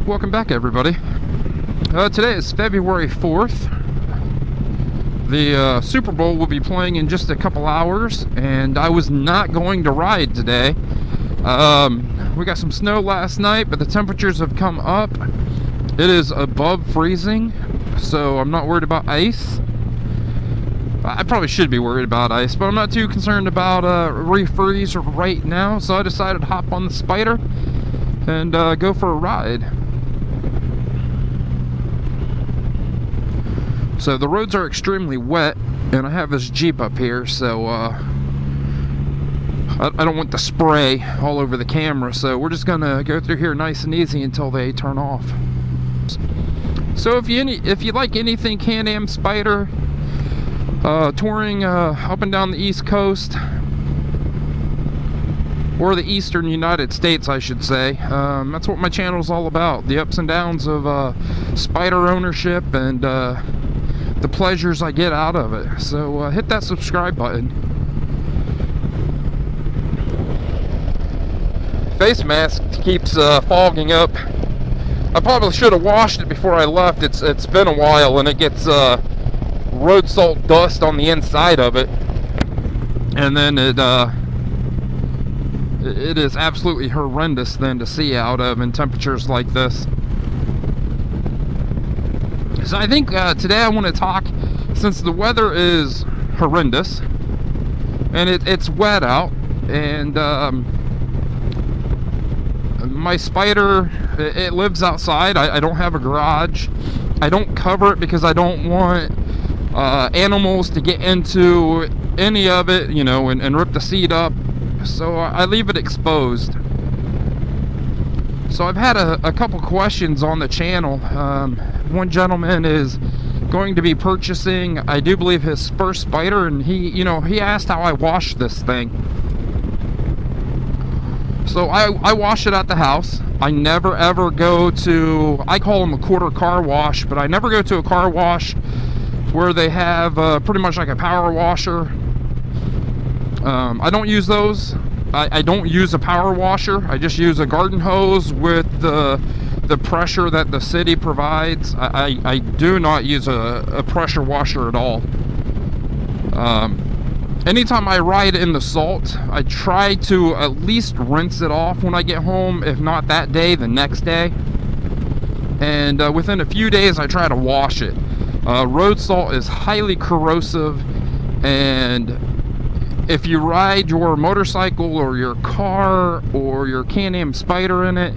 Welcome back, everybody. Today is February 4th. The Super Bowl will be playing in just a couple hours, and I was not going to ride today. We got some snow last night, but the temperatures have come up. It is above freezing, so I'm not worried about ice. I probably should be worried about ice, but I'm not too concerned about refreeze right now, so I decided to hop on the Spyder and go for a ride. So the roads are extremely wet, and I have this Jeep up here, so I don't want the spray all over the camera, so we're just gonna go through here nice and easy until they turn off. So if you like anything Can-Am Spyder, touring up and down the East Coast, or the Eastern United States, I should say, that's what my channel is all about. The ups and downs of Spyder ownership and the pleasures I get out of it. So hit that subscribe button. Face mask keeps fogging up. I probably should have washed it before I left. It's been a while, and it gets road salt dust on the inside of it, and then it is absolutely horrendous then to see out of in temperatures like this. So I think today I want to talk, since the weather is horrendous and it's wet out, and my Spyder, it lives outside. I don't have a garage. I don't cover it because I don't want animals to get into any of it, you know, and rip the seat up. So I leave it exposed. So I've had a couple questions on the channel. One gentleman is going to be purchasing, I do believe, his first Spyder, and he asked how I wash this thing. So I wash it at the house. I never ever go to, I call them a quarter car wash, but I never go to a car wash where they have pretty much like a power washer. I don't use those. I don't use a power washer. I just use a garden hose with the pressure that the city provides. I do not use a pressure washer at all. Anytime I ride in the salt, I try to at least rinse it off when I get home. If not that day, the next day. And within a few days, I try to wash it. Road salt is highly corrosive, and if you ride your motorcycle or your car or your Can-Am Spyder in it,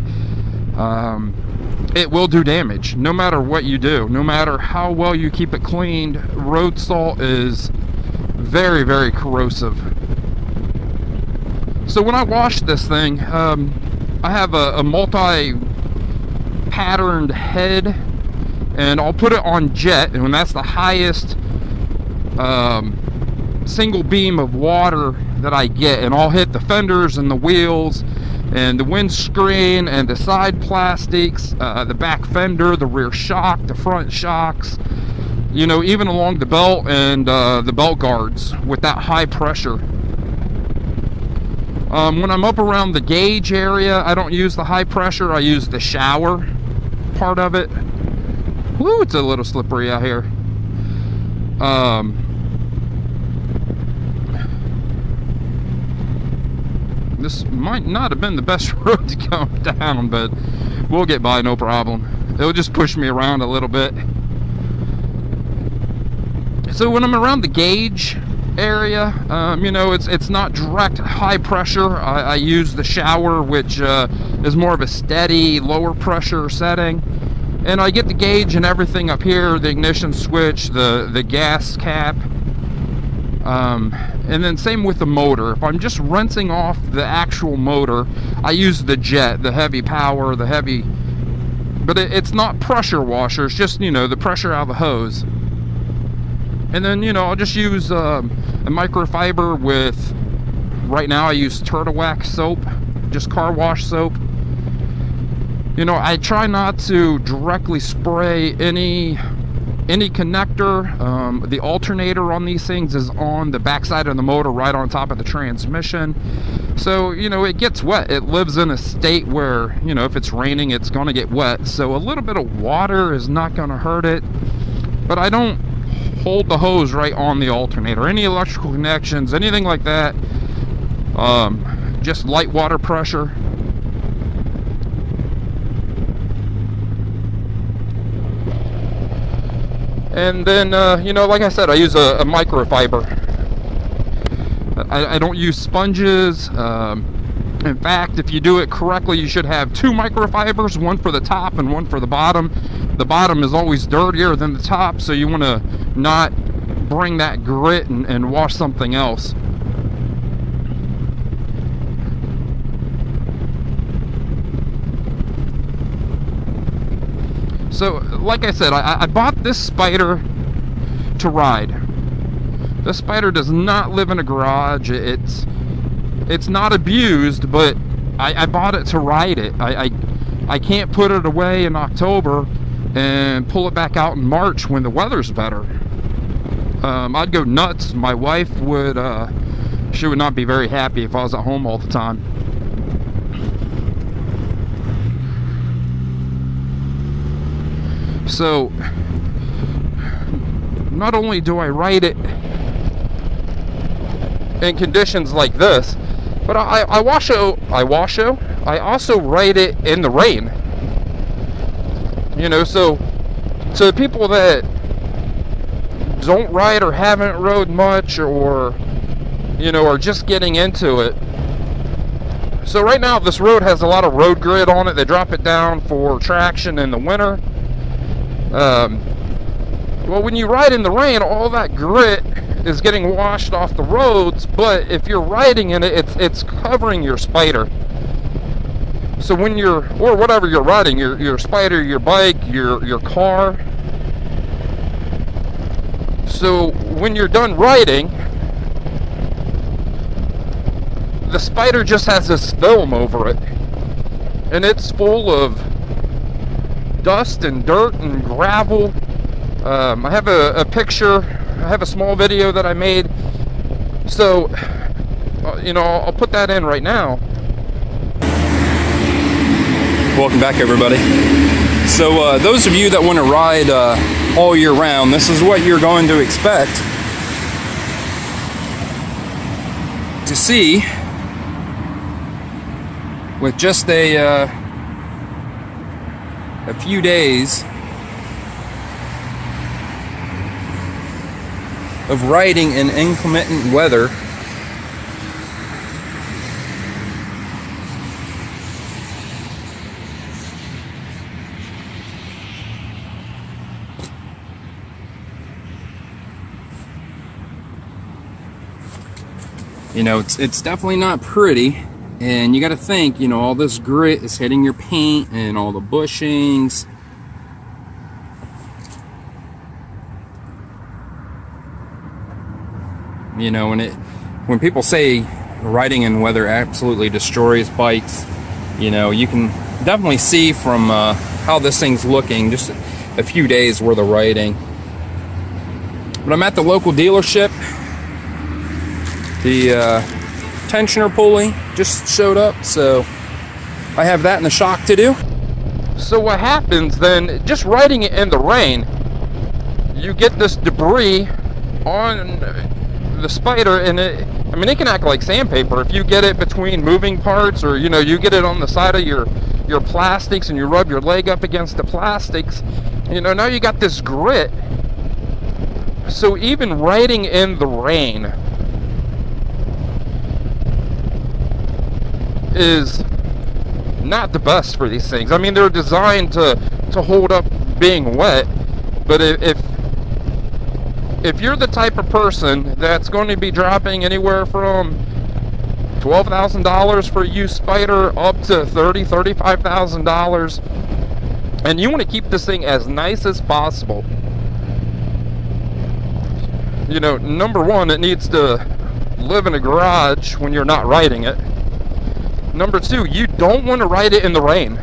it will do damage no matter what you do. No matter how well you keep it cleaned, road salt is very, very corrosive. So when I wash this thing, I have a multi-patterned head, and I'll put it on jet, and when that's the highest single beam of water that I get, and I'll hit the fenders and the wheels and the windscreen and the side plastics, the back fender, the rear shock, the front shocks, you know, even along the belt and the belt guards with that high pressure. When I'm up around the gauge area, I don't use the high pressure. I use the shower part of it. Woo, it's a little slippery out here. This might not have been the best road to go down, but we'll get by, no problem. It'll just push me around a little bit. So when I'm around the gauge area, you know, it's not direct high pressure. I use the shower, which is more of a steady, lower pressure setting. And I get the gauge and everything up here, the ignition switch, the gas cap. And then same with the motor. If I'm just rinsing off the actual motor, I use the jet, the heavy power, the heavy, but it's not pressure washer. It's just, you know, the pressure out of the hose. And then, you know, I'll just use a microfiber with, right now I use Turtle Wax soap, just car wash soap. You know, I try not to directly spray any any connector. The alternator on these things is on the backside of the motor, right on top of the transmission. So, you know, it gets wet. It lives in a state where, you know, if it's raining, it's going to get wet. So a little bit of water is not going to hurt it. But I don't hold the hose right on the alternator. Any electrical connections, anything like that, just light water pressure. And then, you know, like I said, I use a microfiber. I don't use sponges. In fact, if you do it correctly, you should have 2 microfibers, one for the top and one for the bottom. The bottom is always dirtier than the top, so you want to not bring that grit and wash something else. So, like I said, I bought this Spyder to ride. This Spyder does not live in a garage. It's not abused, but I bought it to ride it. I can't put it away in October and pull it back out in March when the weather's better. I'd go nuts. My wife would, she would not be very happy if I was at home all the time. So, not only do I ride it in conditions like this, but I also ride it in the rain. You know, so to people that don't ride or haven't rode much, or, you know, are just getting into it. So right now this road has a lot of road grit on it. They drop it down for traction in the winter. Well, when you ride in the rain, all that grit is getting washed off the roads, but if you're riding in it, it's covering your Spyder. So when you're, or whatever you're riding, your Spyder, your bike, your car. So when you're done riding, the Spyder just has this film over it, and it's full of dust and dirt and gravel. I have a picture, I have a small video that I made, so you know, I'll put that in right now. Welcome back, everybody. So those of you that want to ride all year round, this is what you're going to expect to see with just a few days of riding in inclement weather. You know, it's definitely not pretty. And you got to think, you know, all this grit is hitting your paint and all the bushings. You know, when people say riding in weather absolutely destroys bikes, you know, you can definitely see from how this thing's looking, just a few days worth of riding. But I'm at the local dealership. The tensioner pulley just showed up, so I have that in the shock to do. So what happens then, just riding it in the rain, you get this debris on the Spyder, and I mean, it can act like sandpaper if you get it between moving parts, or, you know, you get it on the side of your plastics and you rub your leg up against the plastics. You know, now you got this grit. So even riding in the rain is not the best for these things. I mean, they're designed to hold up being wet, but if you're the type of person that's going to be dropping anywhere from $12,000 for a used Spyder up to $30,000, $35,000, and you want to keep this thing as nice as possible, you know, number one, it needs to live in a garage when you're not riding it. Number two, you don't want to ride it in the rain.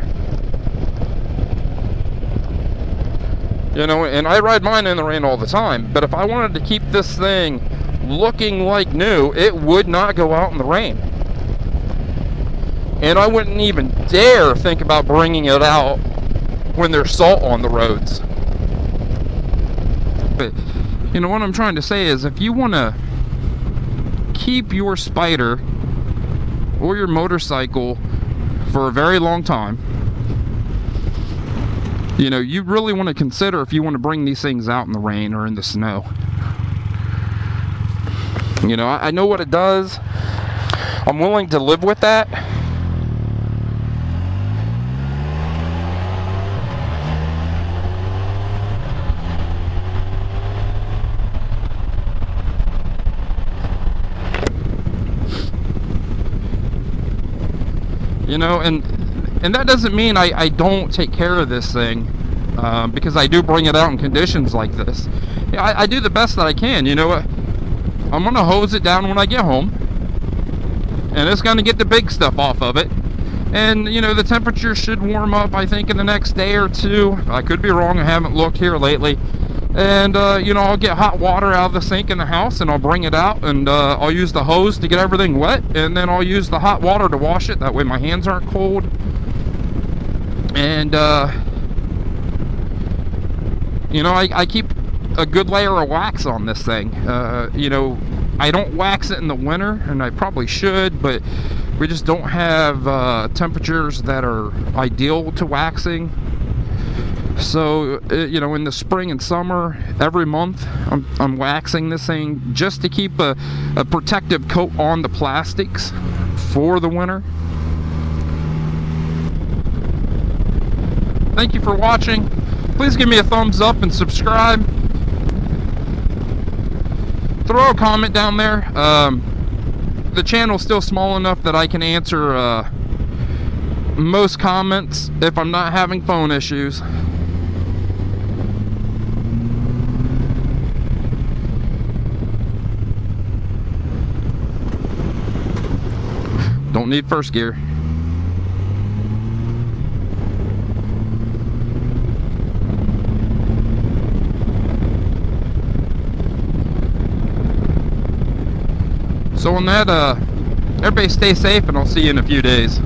You know, and I ride mine in the rain all the time, but if I wanted to keep this thing looking like new, it would not go out in the rain. And I wouldn't even dare think about bringing it out when there's salt on the roads. But, you know, what I'm trying to say is, if you want to keep your Spyder or your motorcycle for a very long time, you know, you really want to consider if you want to bring these things out in the rain or in the snow. You know, I know what it does. I'm willing to live with that. You know, and that doesn't mean I don't take care of this thing, because I do bring it out in conditions like this. I do the best that I can. You know, I'm gonna hose it down when I get home, and it's gonna get the big stuff off of it. And you know, the temperature should warm up, I think, in the next day or two. I could be wrong, I haven't looked here lately. And you know, I'll get hot water out of the sink in the house, and I'll bring it out, and I'll use the hose to get everything wet, and then I'll use the hot water to wash it. That way my hands aren't cold. And you know, I keep a good layer of wax on this thing. You know, I don't wax it in the winter, and I probably should, but we just don't have temperatures that are ideal to waxing. So, you know, in the spring and summer, every month, I'm waxing this thing just to keep a protective coat on the plastics for the winter. Thank you for watching. Please give me a thumbs up and subscribe. Throw a comment down there. The channel's still small enough that I can answer most comments if I'm not having phone issues. Don't need first gear. So on that, everybody stay safe, and I'll see you in a few days.